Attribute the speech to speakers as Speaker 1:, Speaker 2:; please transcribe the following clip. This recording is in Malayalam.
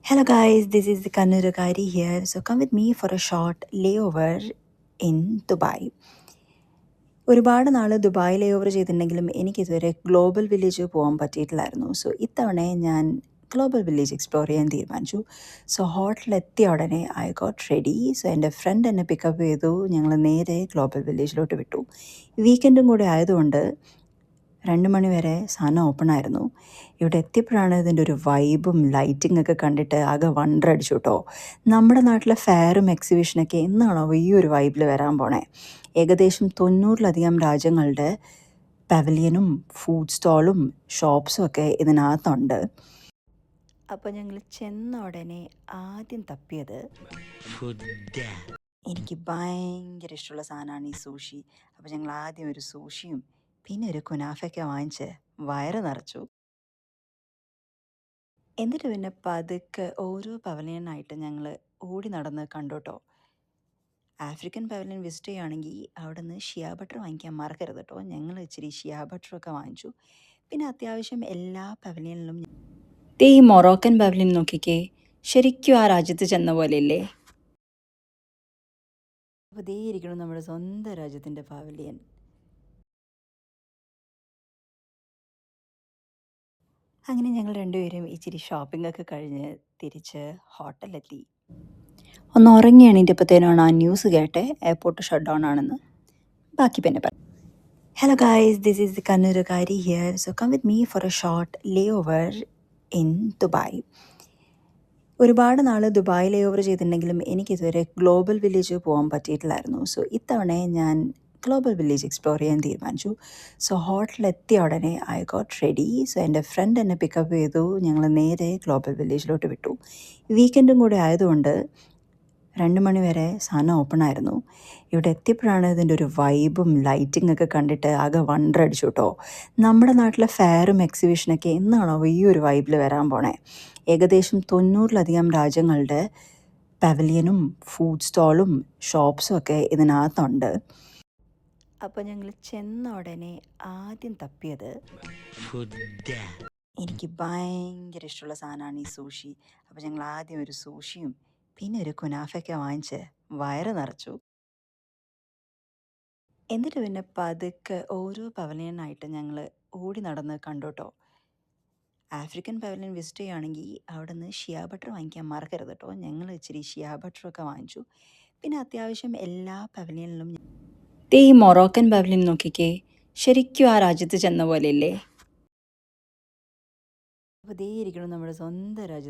Speaker 1: Hello guys, this is the Kannuragari here. So come with me for a short layover in Dubai. ഒരുപാട് നാൾ ദുബായ് ലേ ഓവർ ചെയ്തിട്ടുണ്ടെങ്കിലും എനിക്കിതുവരെ ഗ്ലോബൽ വില്ലേജ് പോകാൻ പറ്റിയിട്ടില്ലായിരുന്നു. സോ ഇത്തവണ ഞാൻ ഗ്ലോബൽ വില്ലേജ് എക്സ്പ്ലോർ ചെയ്യാൻ തീരുമാനിച്ചു. സോ ഹോട്ടലെത്തിയ ഉടനെ ഐ ഗോട്ട് റെഡി. സോ എൻ്റെ ഫ്രണ്ട് എന്നെ പിക്കപ്പ് ചെയ്തു. ഞങ്ങൾ നേരെ ഗ്ലോബൽ വില്ലേജിലോട്ട് വിട്ടു. വീക്കെൻഡും കൂടെ ആയതുകൊണ്ട് 2 മണി വരെ സാധനം ഓപ്പൺ ആയിരുന്നു. ഇവിടെ എത്തിയപ്പോഴാണ് ഇതിൻ്റെ ഒരു വൈബും ലൈറ്റിംഗ് ഒക്കെ കണ്ടിട്ട് ആകെ വണ്ടർ അടിച്ചു കേട്ടോ. നമ്മുടെ നാട്ടിലെ ഫെയറും എക്സിബിഷനൊക്കെ എന്നാണോ ഈ ഒരു വൈബിൽ വരാൻ പോണേ. ഏകദേശം 90-ലധികം രാജ്യങ്ങളുടെ പവലിയനും ഫുഡ് സ്റ്റോളും ഷോപ്സും ഒക്കെ ഇതിനകത്തുണ്ട്. അപ്പോൾ ഞങ്ങൾ ചെന്ന ഉടനെ ആദ്യം തപ്പിയത് എനിക്ക് ഭയങ്കര ഇഷ്ടമുള്ള സാധനമാണ് ഈ സൂഷി. അപ്പോൾ ഞങ്ങൾ ആദ്യം ഒരു സൂഷിയും പിന്നെ ഒരു കുനാഫയൊക്കെ വാങ്ങിച്ച് വയറ് നിറച്ചു. എന്നിട്ട് പിന്നെ പതുക്കെ ഓരോ പവലിയനായിട്ട് ഞങ്ങൾ ഓടി നടന്ന് കണ്ടു കേട്ടോ. ആഫ്രിക്കൻ പവലിയൻ വിസിറ്റ് ചെയ്യുകയാണെങ്കിൽ അവിടെ നിന്ന് ഷിയ ബട്ടർ വാങ്ങിക്കാൻ മറക്കരുത് കേട്ടോ. ഞങ്ങൾ ഇച്ചിരി ഷിയ ബട്ടറൊക്കെ വാങ്ങിച്ചു. പിന്നെ അത്യാവശ്യം എല്ലാ പവലിയനിലും ഈ മൊറോക്കൻ പവലിയൻ നോക്കിക്കേ, ശരിക്കും ആ രാജ്യത്ത് ചെന്ന പോലെയല്ലേ. അപ്പോൾ ദേ ഇരിക്കണം നമ്മുടെ സ്വന്തം രാജ്യത്തിൻ്റെ പവലിയൻ. അങ്ങനെ ഞങ്ങൾ രണ്ടുപേരും ഇച്ചിരി ഷോപ്പിംഗ് ഒക്കെ കഴിഞ്ഞ് തിരിച്ച് ഹോട്ടലിലെത്തി. ഒന്ന് ഉറങ്ങി എണീറ്റപ്പോഴത്തേനാണ് ആ ന്യൂസ് കേട്ടെ എയർപോർട്ട് ഷട്ട് ഡൗൺ ആണെന്ന്. ബാക്കി പിന്നെ പറയാം. Hello guys, this is the കണ്ണൂരുകാരി here. So come with me for a short layover in Dubai. ഒരുപാട് നാൾ ദുബായ് ലേ ഓവർ ചെയ്തിട്ടുണ്ടെങ്കിലും എനിക്കിതുവരെ ഗ്ലോബൽ വില്ലേജ് പോകാൻ പറ്റിയിട്ടില്ലായിരുന്നു. സോ ഇത്തവണ ഞാൻ ഗ്ലോബൽ വില്ലേജ് എക്സ്പ്ലോർ ചെയ്യാൻ തീരുമാനിച്ചു. സോ ഹോട്ടലെത്തിയ ഉടനെ ഐ ഗോട്ട് റെഡി. സോ എൻ്റെ ഫ്രണ്ട് എന്നെ പിക്കപ്പ് ചെയ്തു. ഞങ്ങൾ നേരെ ഗ്ലോബൽ വില്ലേജിലോട്ട് വിട്ടു. വീക്കെൻഡും കൂടെ ആയതുകൊണ്ട് 2 മണി വരെ സാധനം ഓപ്പൺ ആയിരുന്നു. ഇവിടെ എത്തിയപ്പോഴാണ് ഇതിൻ്റെ ഒരു വൈബും ലൈറ്റിംഗ് ഒക്കെ കണ്ടിട്ട് ആകെ വണ്ടർ അടിച്ചു കേട്ടോ. നമ്മുടെ നാട്ടിലെ ഫെയറും എക്സിബിഷനൊക്കെ എന്നാണോ ഈ ഒരു വൈബിൽ വരാൻ പോണേ. ഏകദേശം 90-ലധികം രാജ്യങ്ങളുടെ പവലിയനും ഫുഡ് സ്റ്റോളും ഷോപ്സും ഒക്കെ ഇതിനകത്തുണ്ട്. അപ്പോൾ ഞങ്ങൾ ചെന്ന ഉടനെ ആദ്യം തപ്പിയത് എനിക്ക് ഭയങ്കര ഇഷ്ടമുള്ള സാധനമാണ് ഈ സൂഷി. അപ്പോൾ ഞങ്ങൾ ആദ്യം ഒരു സൂഷിയും പിന്നെ ഒരു കുനാഫയൊക്കെ വാങ്ങിച്ച് വയറ് നിറച്ചു. എന്നിട്ട് പിന്നെ പതുക്കെ ഓരോ പവലിയനായിട്ട് ഞങ്ങൾ ഓടി നടന്ന് കണ്ടു കേട്ടോ. ആഫ്രിക്കൻ പവലിയൻ വിസിറ്റ് ചെയ്യുകയാണെങ്കിൽ അവിടെ നിന്ന് ഷിയ ബട്ടർ വാങ്ങിക്കാൻ മറക്കരുത് കേട്ടോ. ഞങ്ങൾ ഇച്ചിരി ഷിയ ബട്ടറൊക്കെ വാങ്ങിച്ചു. പിന്നെ അത്യാവശ്യം എല്ലാ പവലിയനിലും ഈ മൊറോക്കൻ പവലിയൻ നോക്കിക്കേ, ശരിക്കും ആ രാജ്യത്ത് ചെന്ന പോലെയല്ലേ. അപ്പോൾ ദേ ഇരിക്കണം നമ്മുടെ സ്വന്തം രാജ്യത്ത്